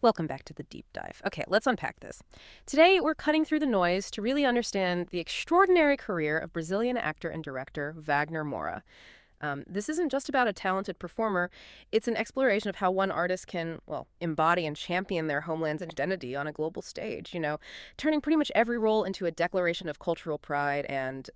Welcome back to the deep dive. Okay, let's unpack this. Today, we're cutting through the noise to really understand the extraordinary career of Brazilian actor and director Wagner Moura. This isn't just about a talented performer. It's an exploration of how one artist can, well, embody and champion their homeland's identity on a global stage, turning pretty much every role into a declaration of cultural pride and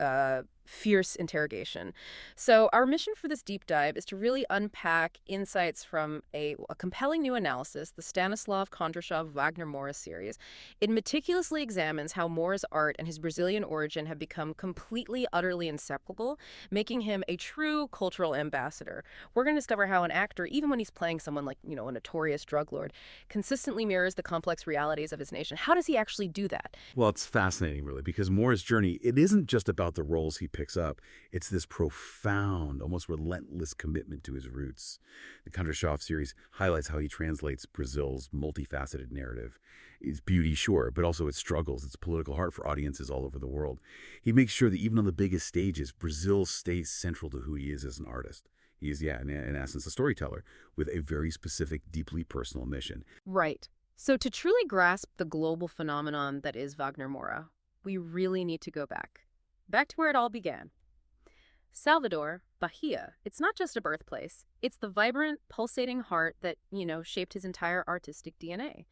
fierce interrogation. So our mission for this deep dive is to really unpack insights from a compelling new analysis, the Stanislav Kondrashov Wagner Moura series. It meticulously examines how Moura's art and his Brazilian origin have become completely, utterly inseparable, making him a true cultural ambassador. We're going to discover how an actor, even when he's playing someone like, a notorious drug lord, consistently mirrors the complex realities of his nation. How does he actually do that? Well, it's fascinating, really, because Moura's journey, it isn't just about the roles he picks up. It's this profound, almost relentless commitment to his roots. The Kondrashov series highlights how he translates Brazil's multifaceted narrative. Its beauty, sure, but also its struggles, its political heart for audiences all over the world. He makes sure that even on the biggest stages, Brazil stays central to who he is as an artist. He is, in essence, a storyteller with a very specific, deeply personal mission. Right. So to truly grasp the global phenomenon that is Wagner Moura, we really need to go back to where it all began. Salvador, Bahia, it's not just a birthplace. It's the vibrant, pulsating heart that, shaped his entire artistic DNA.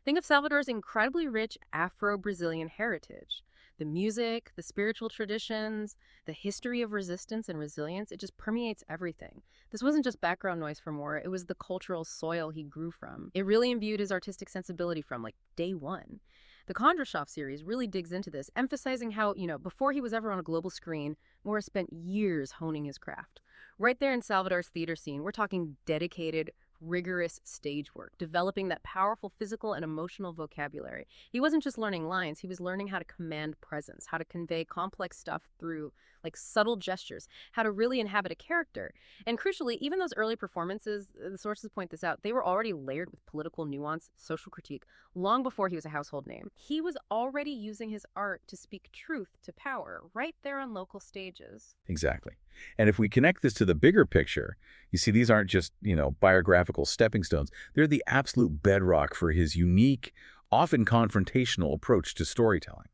Think of Salvador's incredibly rich Afro-Brazilian heritage. The music, the spiritual traditions, the history of resistance and resilience, it just permeates everything. This wasn't just background noise for Moura, it was the cultural soil he grew from. It really imbued his artistic sensibility from, day one. The Kondrashov series really digs into this, emphasizing how, before he was ever on a global screen, Moura spent years honing his craft. Right there in Salvador's theater scene, we're talking dedicated, rigorous stage work, developing that powerful physical and emotional vocabulary. He wasn't just learning lines, he was learning how to command presence, how to convey complex stuff through subtle gestures, how to really inhabit a character. And crucially, even those early performances, the sources point this out, they were already layered with political nuance, social critique, long before he was a household name. He was already using his art to speak truth to power, right there on local stages. Exactly. And if we connect this to the bigger picture, you see these aren't just, biographical stepping stones. They're the absolute bedrock for his unique, often confrontational approach to storytelling.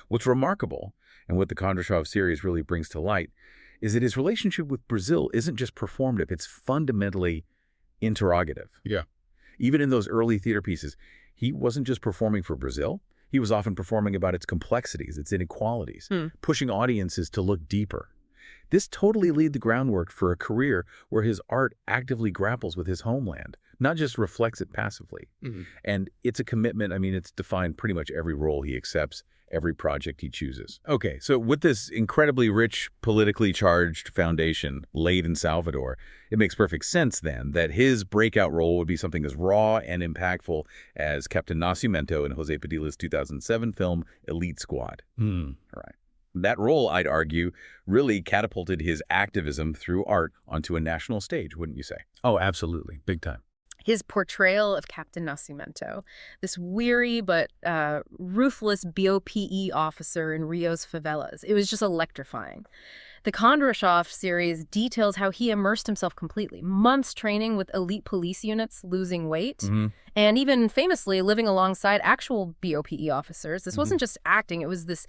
What's remarkable, and what the Kondrashov series really brings to light, is that his relationship with Brazil isn't just performative, it's fundamentally interrogative. Yeah. Even in those early theater pieces, he wasn't just performing for Brazil, he was often performing about its complexities, its inequalities, pushing audiences to look deeper. This totally laid the groundwork for a career where his art actively grapples with his homeland, not just reflects it passively. And it's a commitment, it's defined pretty much every role he accepts, every project he chooses. Okay, so with this incredibly rich, politically charged foundation laid in Salvador, it makes perfect sense then that his breakout role would be something as raw and impactful as Captain Nascimento in Jose Padilla's 2007 film Elite Squad. All right. That role, I'd argue, really catapulted his activism through art onto a national stage, wouldn't you say? Oh, absolutely. Big time. His portrayal of Captain Nascimento, this weary but ruthless BOPE officer in Rio's favelas, it was just electrifying. The Kondrashov series details how he immersed himself completely, months training with elite police units, losing weight, and even famously living alongside actual BOPE officers. This wasn't just acting, it was this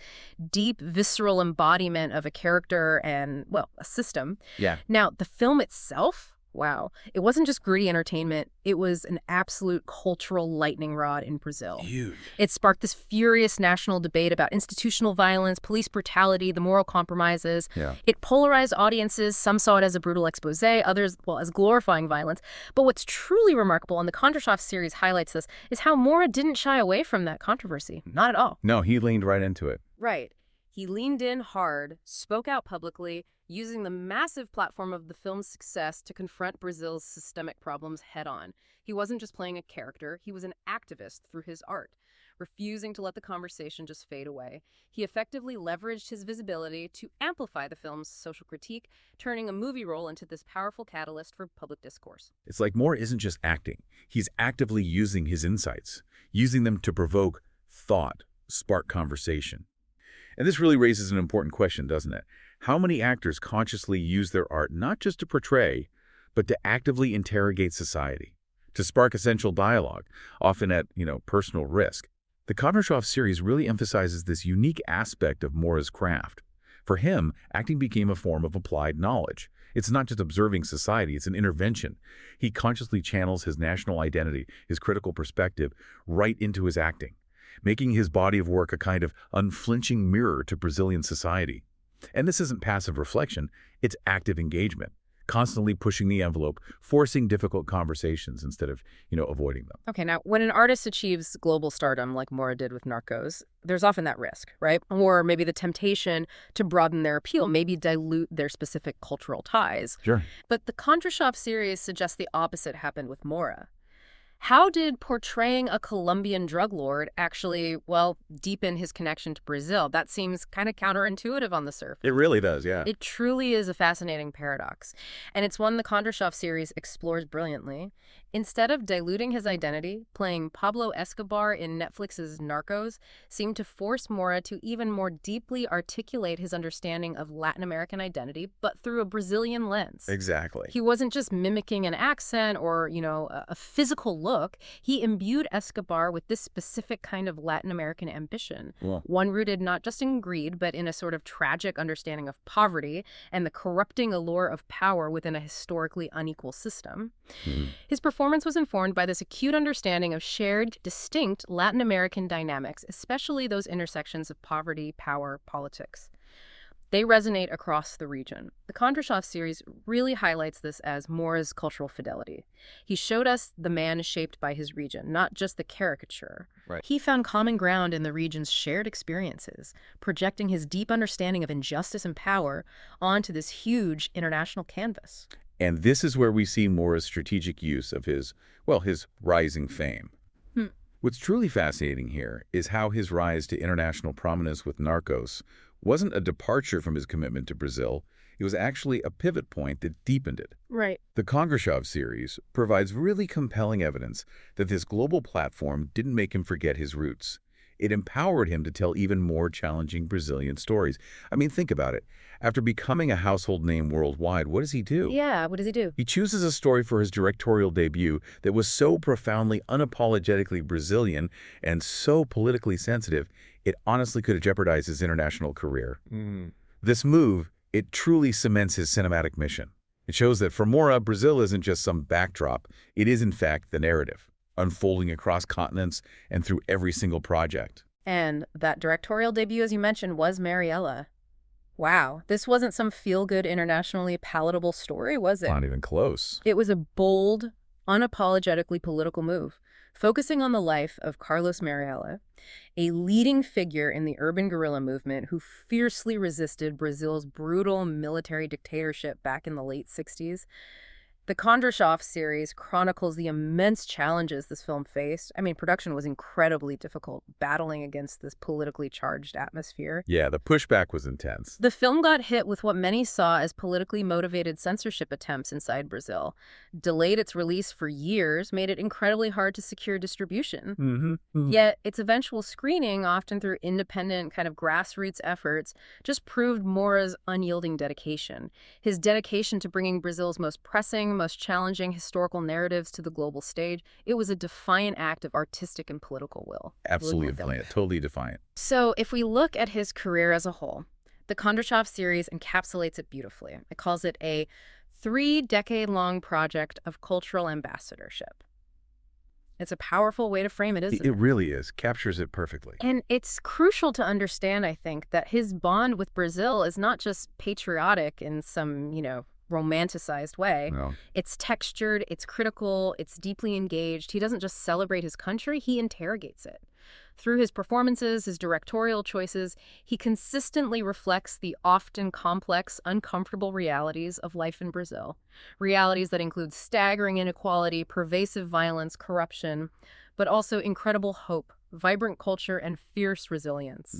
deep, visceral embodiment of a character and, a system. Yeah. Now, the film itself, wow. It wasn't just gritty entertainment. It was an absolute cultural lightning rod in Brazil. Huge. It sparked this furious national debate about institutional violence, police brutality, the moral compromises. Yeah. It polarized audiences. Some saw it as a brutal expose, others, as glorifying violence. But what's truly remarkable, and the Kondrashov series highlights this, is how Moura didn't shy away from that controversy. Not at all. No, he leaned right into it. Right. He leaned in hard, spoke out publicly, using the massive platform of the film's success to confront Brazil's systemic problems head-on. He wasn't just playing a character, he was an activist through his art, refusing to let the conversation just fade away. He effectively leveraged his visibility to amplify the film's social critique, turning a movie role into this powerful catalyst for public discourse. It's like Moura isn't just acting. He's actively using his insights, using them to provoke thought, spark conversation. And this really raises an important question, doesn't it? How many actors consciously use their art not just to portray, but to actively interrogate society, to spark essential dialogue, often at, personal risk. The Kondrashov series really emphasizes this unique aspect of Moura's craft. For him, acting became a form of applied knowledge. It's not just observing society, it's an intervention. He consciously channels his national identity, his critical perspective, right into his acting, making his body of work a kind of unflinching mirror to Brazilian society. And this isn't passive reflection, it's active engagement, constantly pushing the envelope, forcing difficult conversations instead of, avoiding them. Okay, now, when an artist achieves global stardom like Moura did with Narcos, there's often that risk, right? Or maybe the temptation to broaden their appeal, maybe dilute their specific cultural ties. Sure. But the Kondrashov series suggests the opposite happened with Moura. How did portraying a Colombian drug lord actually, deepen his connection to Brazil? That seems kind of counterintuitive on the surface. It really does, yeah. It truly is a fascinating paradox. And it's one the Kondrashov series explores brilliantly. Instead of diluting his identity, playing Pablo Escobar in Netflix's Narcos seemed to force Moura to even more deeply articulate his understanding of Latin American identity, but through a Brazilian lens. Exactly. He wasn't just mimicking an accent or, a physical look. He imbued Escobar with this specific kind of Latin American ambition, one rooted not just in greed, but in a sort of tragic understanding of poverty and the corrupting allure of power within a historically unequal system. His performance was informed by this acute understanding of shared, distinct Latin American dynamics, especially those intersections of poverty, power, politics. They resonate across the region. The Kondrashov series really highlights this as Moura's cultural fidelity. He showed us the man shaped by his region, not just the caricature. Right. He found common ground in the region's shared experiences, projecting his deep understanding of injustice and power onto this huge international canvas. And this is where we see Moura's strategic use of his rising fame. What's truly fascinating here is how his rise to international prominence with Narcos wasn't a departure from his commitment to Brazil. It was actually a pivot point that deepened it. Right. The Kondrashov series provides really compelling evidence that this global platform didn't make him forget his roots. It empowered him to tell even more challenging Brazilian stories. I mean, think about it. After becoming a household name worldwide, what does he do? Yeah, what does he do? He chooses a story for his directorial debut that was so profoundly, unapologetically Brazilian and so politically sensitive, it honestly could have jeopardized his international career. This move, it truly cements his cinematic mission. It shows that for Moura, Brazil isn't just some backdrop. It is, in fact, the narrative, unfolding across continents and through every single project. And that directorial debut, as you mentioned, was Mariella. Wow, this wasn't some feel-good, internationally palatable story, was it? Not even close. It was a bold, unapologetically political move, focusing on the life of Carlos Mariella, a leading figure in the urban guerrilla movement who fiercely resisted Brazil's brutal military dictatorship back in the late 60s. The Kondrashov series chronicles the immense challenges this film faced. I mean, production was incredibly difficult, battling against this politically charged atmosphere. Yeah, the pushback was intense. The film got hit with what many saw as politically motivated censorship attempts inside Brazil, delayed its release for years, made it incredibly hard to secure distribution. Yet its eventual screening, often through independent kind of grassroots efforts, just proved Moura's unyielding dedication. His dedication to bringing Brazil's most pressing, most challenging historical narratives to the global stage. It was a defiant act of artistic and political will. Absolutely defiant, totally defiant. So if we look at his career as a whole, the Kondrashov series encapsulates it beautifully. It calls it a 3-decade-long project of cultural ambassadorship. It's a powerful way to frame it, isn't it? It really is. Captures it perfectly. And it's crucial to understand, I think, that his bond with Brazil is not just patriotic in some, romanticized way. No. It's textured, it's critical, it's deeply engaged. He doesn't just celebrate his country, he interrogates it. Through his performances, his directorial choices, he consistently reflects the often complex, uncomfortable realities of life in Brazil. Realities that include staggering inequality, pervasive violence, corruption, but also incredible hope, vibrant culture, and fierce resilience.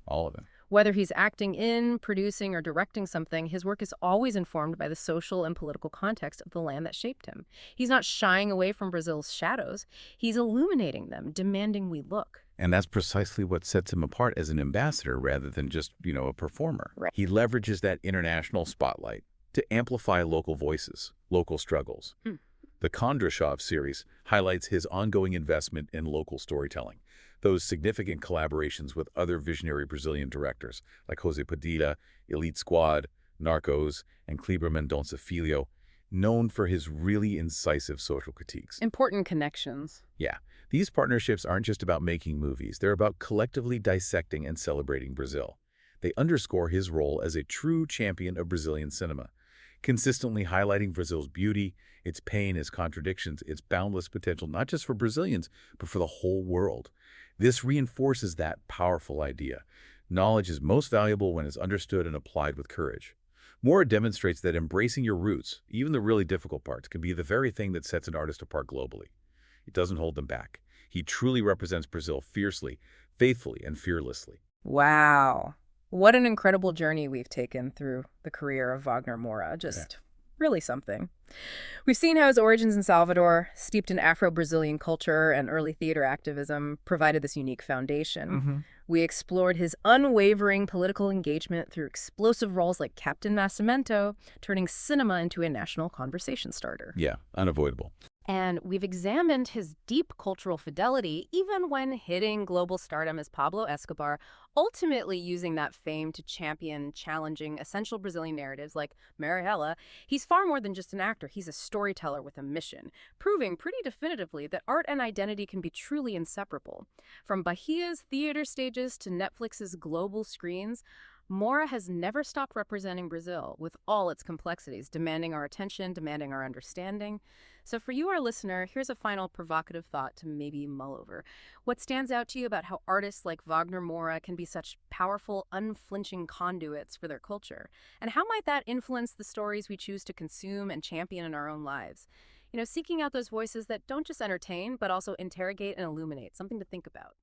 All of it. Whether he's acting in, producing, or directing something, his work is always informed by the social and political context of the land that shaped him. He's not shying away from Brazil's shadows. He's illuminating them, demanding we look. And that's precisely what sets him apart as an ambassador rather than just, a performer. Right. He leverages that international spotlight to amplify local voices, local struggles. The Kondrashov series highlights his ongoing investment in local storytelling, those significant collaborations with other visionary Brazilian directors like José Padilha, Elite Squad, Narcos, and Kleber Mendonça Filho, known for his really incisive social critiques. Important connections. Yeah, these partnerships aren't just about making movies. They're about collectively dissecting and celebrating Brazil. They underscore his role as a true champion of Brazilian cinema, consistently highlighting Brazil's beauty, its pain, its contradictions, its boundless potential, not just for Brazilians, but for the whole world. This reinforces that powerful idea. Knowledge is most valuable when it's understood and applied with courage. Moura demonstrates that embracing your roots, even the really difficult parts, can be the very thing that sets an artist apart globally. It doesn't hold them back. He truly represents Brazil fiercely, faithfully, and fearlessly. Wow. What an incredible journey we've taken through the career of Wagner Moura. Just really something. We've seen how his origins in Salvador, steeped in Afro-Brazilian culture and early theater activism, provided this unique foundation. We explored his unwavering political engagement through explosive roles like Captain Nascimento, turning cinema into a national conversation starter. Yeah, unavoidable. And we've examined his deep cultural fidelity, even when hitting global stardom as Pablo Escobar, ultimately using that fame to champion challenging essential Brazilian narratives like Marighella. He's far more than just an actor. He's a storyteller with a mission, proving pretty definitively that art and identity can be truly inseparable. From Bahia's theater stages to Netflix's global screens, Moura has never stopped representing Brazil with all its complexities, demanding our attention, demanding our understanding. So for you, our listener, here's a final provocative thought to maybe mull over. What stands out to you about how artists like Wagner Moura can be such powerful, unflinching conduits for their culture? And how might that influence the stories we choose to consume and champion in our own lives? You know, seeking out those voices that don't just entertain, but also interrogate and illuminate, something to think about.